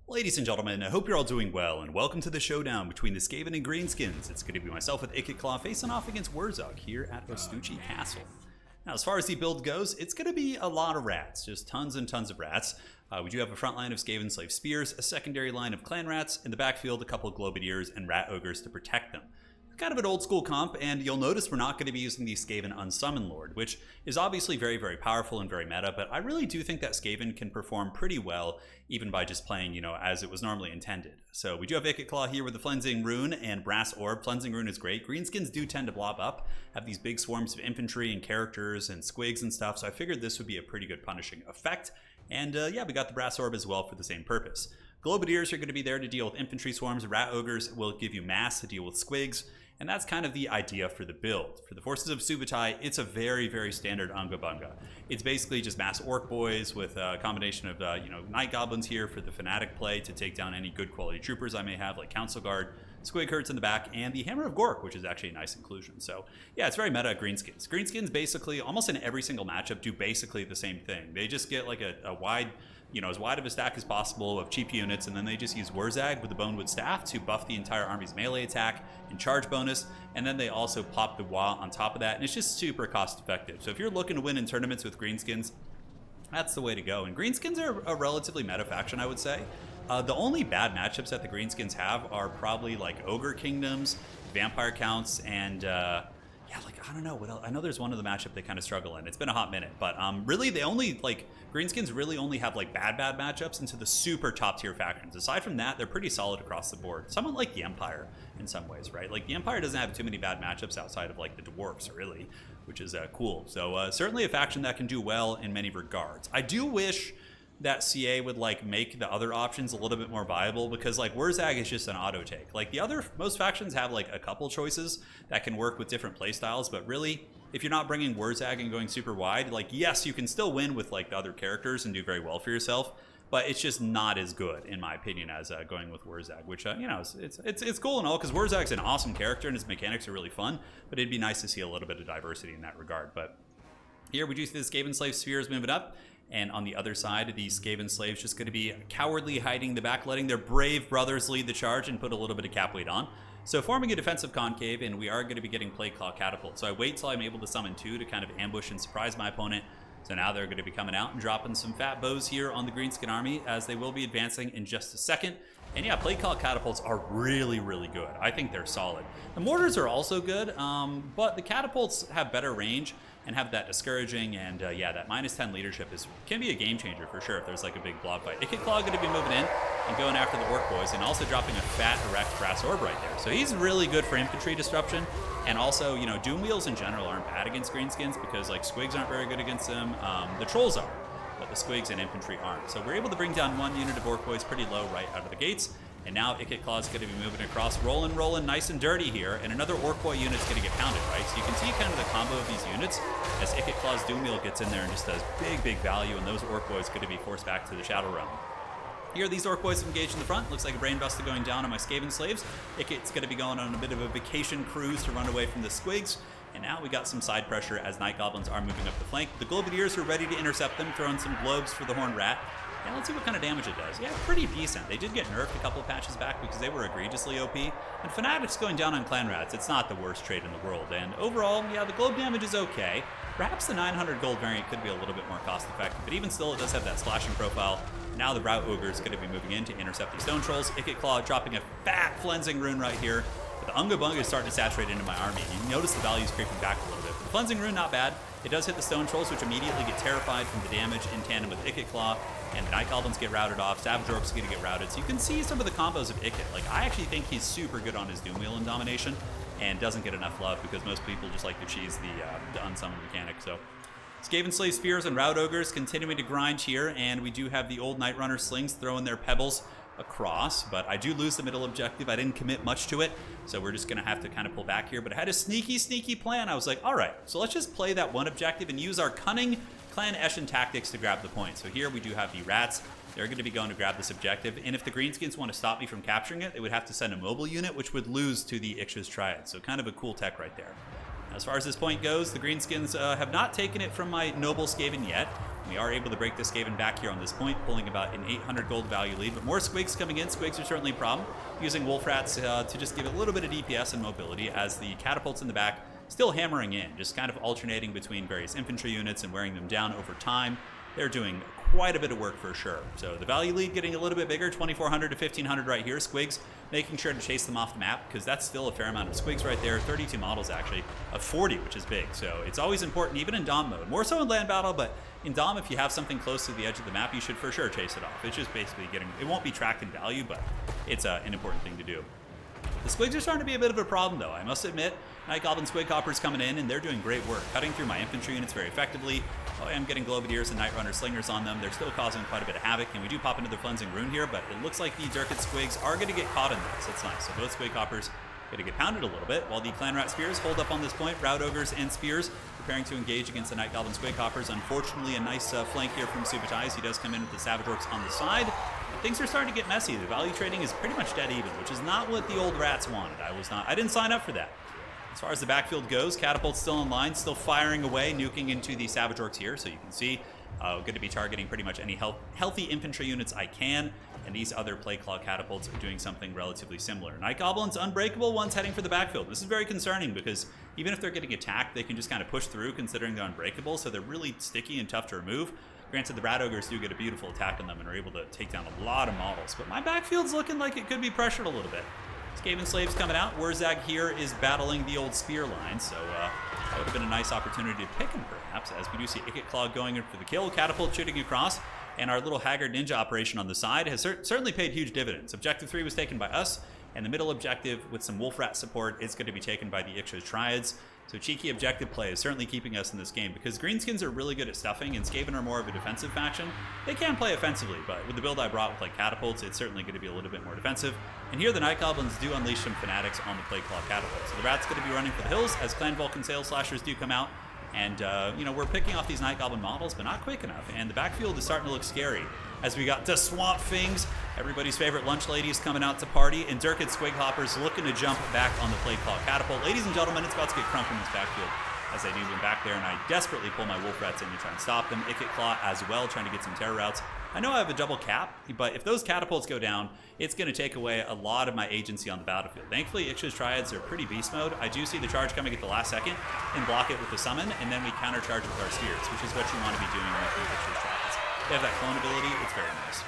Ladies and gentlemen, I hope you're all doing well, and welcome to the showdown between the Skaven and Greenskins. It's going to be myself with Ikit facing off against Wurzug here at Ostucci Castle. Now, as far as the build goes, it's going to be a lot of rats, just tons and tons of rats. We do have a front line of Skaven Slave Spears, a secondary line of Clan Rats, in the backfield a couple of Globadiers and Rat Ogres to protect them. Kind of an old school comp, and you'll notice we're not going to be using the Skaven Unsummon Lord, which is obviously very, very powerful and very meta, but I really do think that Skaven can perform pretty well even by just playing, as it was normally intended. So we do have Ikit here with the Flensing Rune and Brass Orb. Flensing Rune is great. Greenskins do tend to blob up, have these big swarms of infantry and characters and squigs and stuff, so I figured this would be a pretty good punishing effect. And yeah, we got the Brass Orb as well for the same purpose. Globadiers are going to be there to deal with infantry swarms. Rat Ogres will give you mass to deal with squigs. And that's kind of the idea for the build. For the Forces of Subutai, it's a very, very standard Unga Bunga. It's basically just mass Orc Boys with a combination of, Night Goblins here for the Fanatic play to take down any good quality troopers I may have, like Council Guard, Squig Hurts in the back, and the Hammer of Gork, which is actually a nice inclusion. So, yeah, it's very meta Greenskins. Greenskins basically, almost in every single matchup, do basically the same thing. They just get like a wide, as wide of a stack as possible of cheap units, and then they just use Wurzug with the Bonewood Staff to buff the entire army's melee attack and charge bonus, and then they also pop the Wa on top of that, and it's just super cost effective. So if you're looking to win in tournaments with Greenskins, that's the way to go. And Greenskins are a relatively meta faction, I would say. The only bad matchups that the Greenskins have are probably like Ogre Kingdoms, Vampire Counts, and I don't know what else. I know there's one of the matchup they kind of struggle in. It's been a hot minute, but really they only Greenskins really only have like bad matchups into the super top tier factions. Aside from that, they're pretty solid across the board. Somewhat like the Empire in some ways, right? Like the Empire doesn't have too many bad matchups outside of like the Dwarfs, really, which is cool. So certainly a faction that can do well in many regards. I do wish that CA would make the other options a little bit more viable, because Wurzug is just an auto take. Most factions have a couple choices that can work with different playstyles, but really if you're not bringing Wurzug and going super wide, yes, you can still win with the other characters and do very well for yourself, but it's just not as good in my opinion as going with Wurzug, which it's cool and all, because Wurzug's an awesome character and his mechanics are really fun, but it'd be nice to see a little bit of diversity in that regard. But here we do see the Skaven Slave Spheres moving up. And on the other side, the Skaven Slaves just going to be cowardly hiding the back, letting their brave brothers lead the charge and put a little bit of cap weight on. So forming a defensive concave, and we are going to be getting Plague Claw Catapult. So I wait till I'm able to summon two to kind of ambush and surprise my opponent. So now they're going to be coming out and dropping some fat bows here on the Greenskin army, as they will be advancing in just a second. And yeah, Plague Claw Catapults are really, really good. I think they're solid. The mortars are also good, but the catapults have better range and have that discouraging, and yeah, that -10 leadership can be a game changer for sure if there's a big blob fight. Ikit going to be moving in and going after the Orc Boys, and also dropping a fat erect Brass Orb right there. So he's really good for infantry disruption, and also, Doom Wheels in general aren't bad against Greenskins, because Squigs aren't very good against them. The Trolls are, but the Squigs and infantry aren't. So we're able to bring down one unit of Orc Boys pretty low right out of the gates. And now Ikit is going to be moving across, rolling nice and dirty here, and another Orc Boy unit's going to get pounded, right? So you can see kind of the combo of these units as Ikit's Doom Wheel gets in there and just does big value, and those Orc Boys going to be forced back to the Shadow Realm. Here, these Orc Boys engaged in the front. Looks like a brain buster going down on my Skaven Slaves. Ikit's going to be going on a bit of a vacation cruise to run away from the Squigs. And now we got some side pressure as Night Goblins are moving up the flank. The Globadiers are ready to intercept them, throwing some globes for the Horned Rat. And let's see what kind of damage it does. Yeah, pretty decent. They did get nerfed a couple of patches back because they were egregiously OP. And Fanatics going down on Clan Rats, it's not the worst trade in the world. And overall, yeah, the globe damage is okay. Perhaps the 900 gold variant could be a little bit more cost effective, but even still, it does have that splashing profile. Now the Rat Ogre is going to be moving in to intercept the Stone Trolls. Ikit dropping a fat Flensing Rune right here. But the Unga Bunga is starting to saturate into my army. You notice the value's creeping back a little bit. But the Flensing Rune, not bad. It does hit the Stone Trolls, which immediately get terrified from the damage in tandem with Ikit, and the Night Goblins get routed off. Savage Orcs going to get routed. So you can see some of the combos of Ikit. I actually think he's super good on his Doom Wheel and Domination, and doesn't get enough love because most people just like to cheese the unsummon mechanic. So Skaven Slave Spears and Rout Ogres continuing to grind here, and we do have the old Night Runner Slings throwing their pebbles across, but I do lose the middle objective. I didn't commit much to it, so we're just going to have to kind of pull back here. But I had a sneaky plan. I was like, all right, so let's just play that one objective and use our cunning Clan Eshin tactics to grab the point. So here we do have the Rats. They're going to be going to grab this objective, and if the Greenskins want to stop me from capturing it, they would have to send a mobile unit, which would lose to the Ix's Triad. So kind of a cool tech right there. As far as this point goes, the Greenskins have not taken it from my noble Skaven yet. We are able to break this Skaven back here on this point, pulling about an 800 gold value lead. But more Squigs coming in. Squigs are certainly a problem. Using Wolf Rats to just give a little bit of DPS and mobility as the catapults in the back still hammering in, just kind of alternating between various infantry units and wearing them down over time. They're doing quite a bit of work for sure. So the value lead getting a little bit bigger, 2,400 to 1,500 right here. Squigs making sure to chase them off the map because that's still a fair amount of Squigs right there. 32 models actually of 40, which is big. So it's always important, even in Dom mode. More so in land battle, but in Dom, if you have something close to the edge of the map, you should for sure chase it off. It's just basically getting, it won't be tracked in value, but it's an important thing to do. The Squigs are starting to be a bit of a problem, though. I must admit, Night Goblin Squig Hoppers coming in, and they're doing great work, cutting through my infantry units very effectively. Oh, I'm getting Globadiers and Night Runner Slingers on them. They're still causing quite a bit of havoc, and we do pop into the Cleansing Rune here, but it looks like the Durkit Squigs are going to get caught in this. That's nice. So both Squig Hoppers going to get pounded a little bit, while the Clan Rat Spears hold up on this point. Rout Ogres and Spears preparing to engage against the Night Goblin Squig Hoppers. Unfortunately, a nice flank here from Subutai. He does come in with the Savage Orcs on the side. But things are starting to get messy. The value trading is pretty much dead even, which is not what the old rats wanted. I didn't sign up for that. As far as the backfield goes, Catapult's still in line, still firing away, nuking into the Savage Orcs here. So you can see, going to be targeting pretty much any healthy infantry units I can. And these other Plague Claw Catapults are doing something relatively similar. Night Goblins, unbreakable ones heading for the backfield. This is very concerning because even if they're getting attacked, they can just kind of push through considering they're unbreakable. So they're really sticky and tough to remove. Granted, the Rat Ogres do get a beautiful attack on them and are able to take down a lot of models. But my backfield's looking like it could be pressured a little bit. Skaven Slaves coming out. Wurzag here is battling the old spear line. So that would have been a nice opportunity to pick him perhaps, as we do see Ikit Claw going in for the kill. Catapult shooting across. And our little Haggard Ninja operation on the side has certainly paid huge dividends. Objective 3 was taken by us, and the middle objective with some Wolf Rat support is going to be taken by the Ixos Triads. So cheeky objective play is certainly keeping us in this game because Greenskins are really good at stuffing and Skaven are more of a defensive faction. They can play offensively, but with the build I brought with like catapults, it's certainly going to be a little bit more defensive. And here the Night Goblins do unleash some fanatics on the Plague Claw catapult. So the Rat's going to be running for the hills as Clan Vulcan Sail Slashers do come out. And, you know, we're picking off these Night Goblin models, but not quick enough. And the backfield is starting to look scary. As we got the Swamp Things, everybody's favorite lunch ladies coming out to party, and Durkit Squig Hoppers looking to jump back on the Plague Claw Catapult. Ladies and gentlemen, it's about to get crunk in this backfield as I need them back there, and I desperately pull my Wolf Rats in to try and stop them. Ikit Claw as well, trying to get some terror routes. I know I have a double cap, but if those catapults go down, it's going to take away a lot of my agency on the battlefield. Thankfully, Ixos Triads are pretty beast mode. I do see the charge coming at the last second and block it with the summon, and then we countercharge with our spears, which is what you want to be doing with the Ixos Triads. They have that clone ability, it's very nice.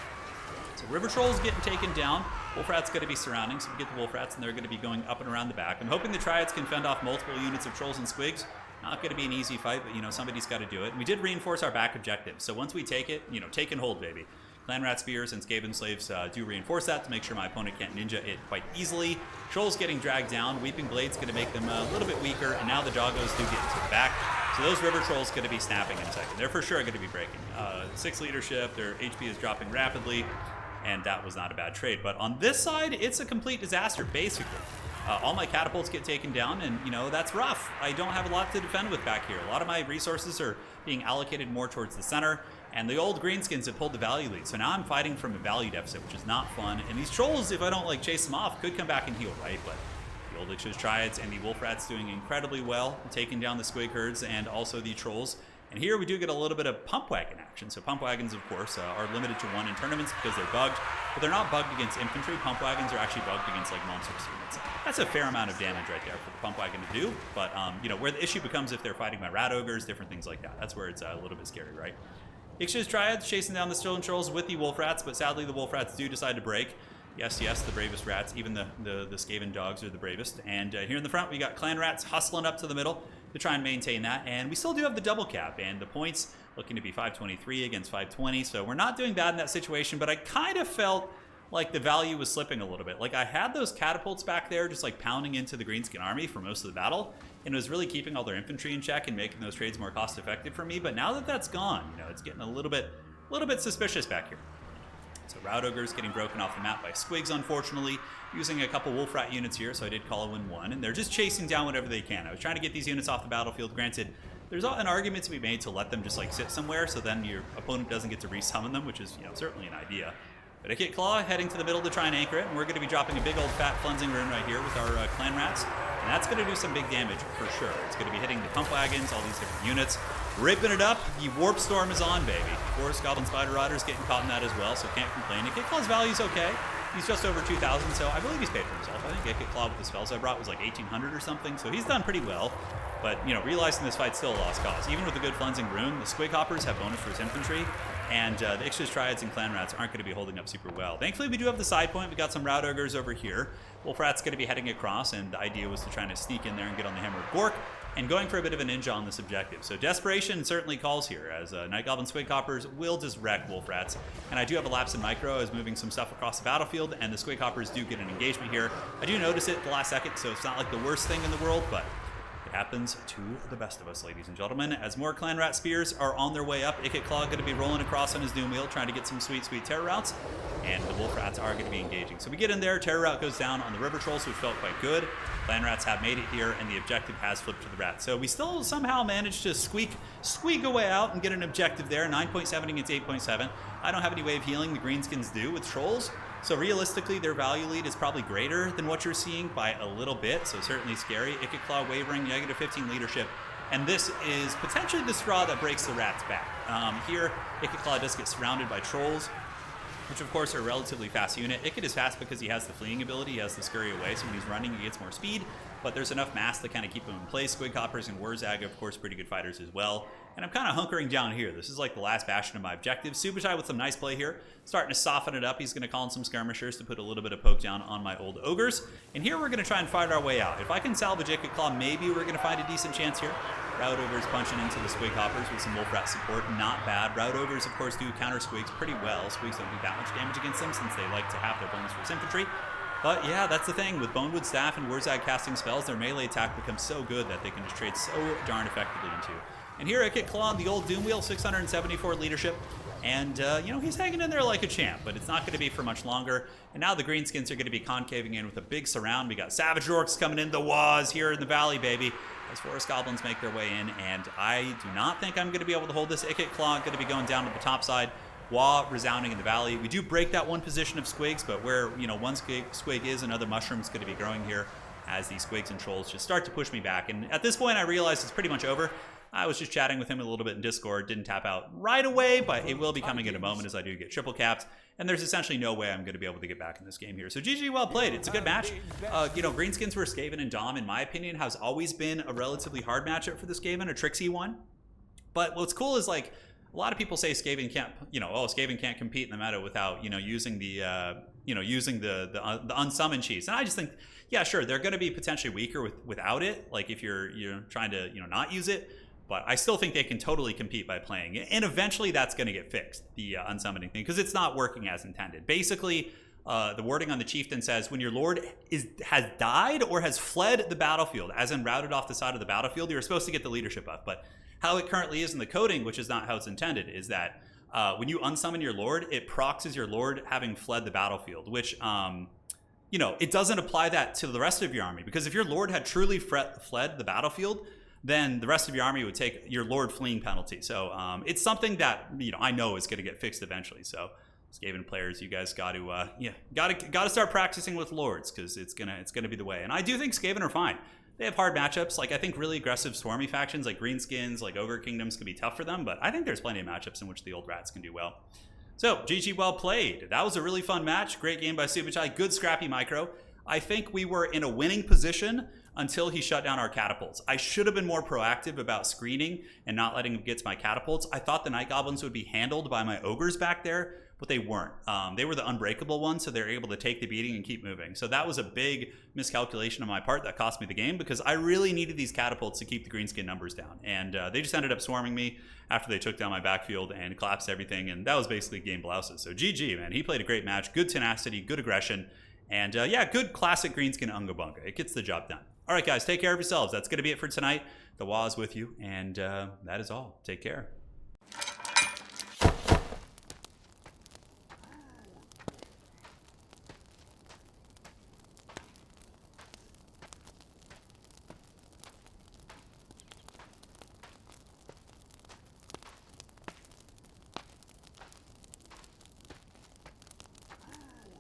So River Troll's getting taken down. Wolf Rat's going to be surrounding, so we get the Wolf Rats, and they're going to be going up and around the back. I'm hoping the Triads can fend off multiple units of Trolls and Squigs. Not going to be an easy fight, but, you know, somebody's got to do it. And we did reinforce our back objective, so once we take it, you know, take and hold, baby. Clan Rat Spears and Skaven Slaves do reinforce that to make sure my opponent can't ninja it quite easily. Trolls getting dragged down. Weeping Blade's going to make them a little bit weaker, and now the Doggos do get into the back. So those River Trolls going to be snapping in a second. They're for sure going to be breaking. 6 leadership, their HP is dropping rapidly, and that was not a bad trade. But on this side, it's a complete disaster, basically. All my catapults get taken down, and, you know, that's rough. I don't have a lot to defend with back here. A lot of my resources are being allocated more towards the center, and the old Greenskins have pulled the value lead. So now I'm fighting from a value deficit, which is not fun. And these Trolls, if I don't, like, chase them off, could come back and heal, right? But the old Ixos Triads and the Wolf Rats doing incredibly well, taking down the Squig Herds and also the Trolls. And here we do get a little bit of Pump Wagon action. So Pump Wagons, of course, are limited to 1 in tournaments because they're bugged. But they're not bugged against infantry. Pump Wagons are actually bugged against, like, monstrous units. That's a fair amount of damage right there for the Pump Wagon to do. But, you know, where the issue becomes if they're fighting my Rat Ogres, different things like that. That's where it's a little bit scary, right? Ixos Triads chasing down the Stolen Trolls with the Wolf Rats, but sadly the Wolf Rats do decide to break. Yes, the bravest rats. Even the Skaven dogs are the bravest. And here in the front, we got Clan Rats hustling up to the middle to try and maintain that. And we still do have the double cap, and the points looking to be 523 against 520. So we're not doing bad in that situation, but I kind of felt like the value was slipping a little bit. Like I had those catapults back there just like pounding into the Greenskin army for most of the battle, and it was really keeping all their infantry in check and making those trades more cost effective for me. But now that that's gone, you know, it's getting a little bit suspicious back here. So Rout Ogres getting broken off the map by Squigs, unfortunately, using a couple Wolf Rat units here, so I did call a win 1, and they're just chasing down whatever they can. I was trying to get these units off the battlefield. Granted, there's an argument to be made to let them just like sit somewhere, so then your opponent doesn't get to resummon them, which is, you know, certainly an idea. But Ikit Claw heading to the middle to try and anchor it, and we're going to be dropping a big old fat cleansing rune right here with our Clan Rats. And that's going to do some big damage for sure. It's going to be hitting the pump wagons, all these different units, ripping it up. The Warp Storm is on, baby. Of course, Goblin Spider Rider's getting caught in that as well, so can't complain. Ikit Claw's value is okay. He's just over 2,000, so I believe he's paid for himself. I think Ikit Claw with the spells I brought was like 1,800 or something, so he's done pretty well. But, you know, realizing this fight's still a lost cause. Even with a good Cleansing Rune, the Squig Hoppers have bonus for his infantry, and the Ixchis Triads and Clan Rats aren't going to be holding up super well. Thankfully, we do have the side point. We got some Rout Ogres over here. Wolf Rat's going to be heading across, and the idea was to try to sneak in there and get on the Hammer of Gork, and going for a bit of a ninja on this objective. So desperation certainly calls here, as Night Goblin Squig Hoppers will just wreck Wolf Rats. And I do have a lapse in micro as moving some stuff across the battlefield, and the Squig Hoppers do get an engagement here. I do notice it at the last second, so it's not like the worst thing in the world, but it happens to the best of us, ladies and gentlemen. As more Clan Rat Spears are on their way up, Ikit Claw going to be rolling across on his Doom Wheel, trying to get some sweet, sweet Terror Routes, and the Wolf Rats are going to be engaging. So we get in there, Terror Route goes down on the River Trolls, which felt quite good. Clan Rats have made it here, and the objective has flipped to the Rats. So we still somehow managed to squeak a way out and get an objective there, 9.7 against 8.7. I don't have any way of healing, the Greenskins do with Trolls. So realistically, their value lead is probably greater than what you're seeing by a little bit, so certainly scary. Ikit Claw wavering, negative 15 leadership, and this is potentially the straw that breaks the Rats' back. Here, Ikit Claw does get surrounded by Trolls, which of course are a relatively fast unit. Ikit is fast because he has the fleeing ability, he has the scurry away, so when he's running he gets more speed, but there's enough mass to kind of keep him in place. Squig Hoppers and Wurzag, of course, pretty good fighters as well. And I'm kind of hunkering down here. This is like the last bastion of my objective. Subutai with some nice play here, starting to soften it up. He's going to call in some skirmishers to put a little bit of poke down on my old ogres. And here we're going to try and fight our way out. If I can salvage Ikit Claw, maybe we're going to find a decent chance here. Rout Ogres punching into the Squig Hoppers with some Wolf Rat support. Not bad. Rout Ogres, of course, do counter Squigs pretty well. Squigs don't do that much damage against them since they like to have their bonus for his infantry. But yeah, that's the thing. With Bonewood Staff and Wurzag casting spells, their melee attack becomes so good that they can just trade so darn effectively into. And here Ikit Claw, the old Doom Wheel, 674 leadership. And, you know, he's hanging in there like a champ, but it's not going to be for much longer. And now the Greenskins are going to be concaving in with a big surround. We got Savage Orcs coming in the Waz here in the valley, baby, as Forest Goblins make their way in. And I do not think I'm going to be able to hold this. Ikit Claw going to be going down to the top side. Wah resounding in the valley. We do break that one position of Squigs, but where, you know, one Squig is, another Mushroom's going to be growing here as these Squigs and Trolls just start to push me back. And at this point, I realized it's pretty much over. I was just chatting with him a little bit in Discord, didn't tap out right away, but it will be coming in a moment as I do get triple capped. And there's essentially no way I'm going to be able to get back in this game here. So GG, well played. It's a good match. You know, Greenskins versus Skaven and Dom, in my opinion, has always been a relatively hard matchup for the Skaven, a tricksy one. But what's cool is, like, a lot of people say Skaven can't, you know, oh, Skaven can't compete in the meta without, you know, using the unsummoned chiefs. And I just think, yeah, sure, they're going to be potentially weaker without it. Like if you're trying to, you know, not use it. But I still think they can totally compete by playing it. And eventually that's going to get fixed, the unsummoning thing, because it's not working as intended. Basically, the wording on the chieftain says, when your lord has died or has fled the battlefield, as in routed off the side of the battlefield, you're supposed to get the leadership buff. But how it currently is in the coding, which is not how it's intended, is that when you unsummon your lord, it procs as your lord having fled the battlefield, which, you know, it doesn't apply that to the rest of your army. Because if your lord had truly fled the battlefield, then the rest of your army would take your lord fleeing penalty. So it's something that, you know, I know is going to get fixed eventually. So Skaven players, you guys got to start practicing with lords, because it's gonna be the way. And I do think Skaven are fine. They have hard matchups. Like, I think really aggressive swarmy factions like Greenskins, like Ogre Kingdoms, can be tough for them. But I think there's plenty of matchups in which the old rats can do well. So GG, well played. That was a really fun match. Great game by Subutai. Good scrappy micro. I think we were in a winning position until he shut down our catapults. I should have been more proactive about screening and not letting him get to my catapults. I thought the Night Goblins would be handled by my ogres back there, but they weren't. They were the unbreakable ones, so they're able to take the beating and keep moving. So that was a big miscalculation on my part that cost me the game, because I really needed these catapults to keep the greenskin numbers down. And they just ended up swarming me after they took down my backfield and collapsed everything, and that was basically game blouses. So GG, man. He played a great match. Good tenacity, good aggression, and yeah, good classic greenskin Unga Bunga. It gets the job done. All right, guys, take care of yourselves. That's going to be it for tonight. The Wah is with you, and that is all. Take care.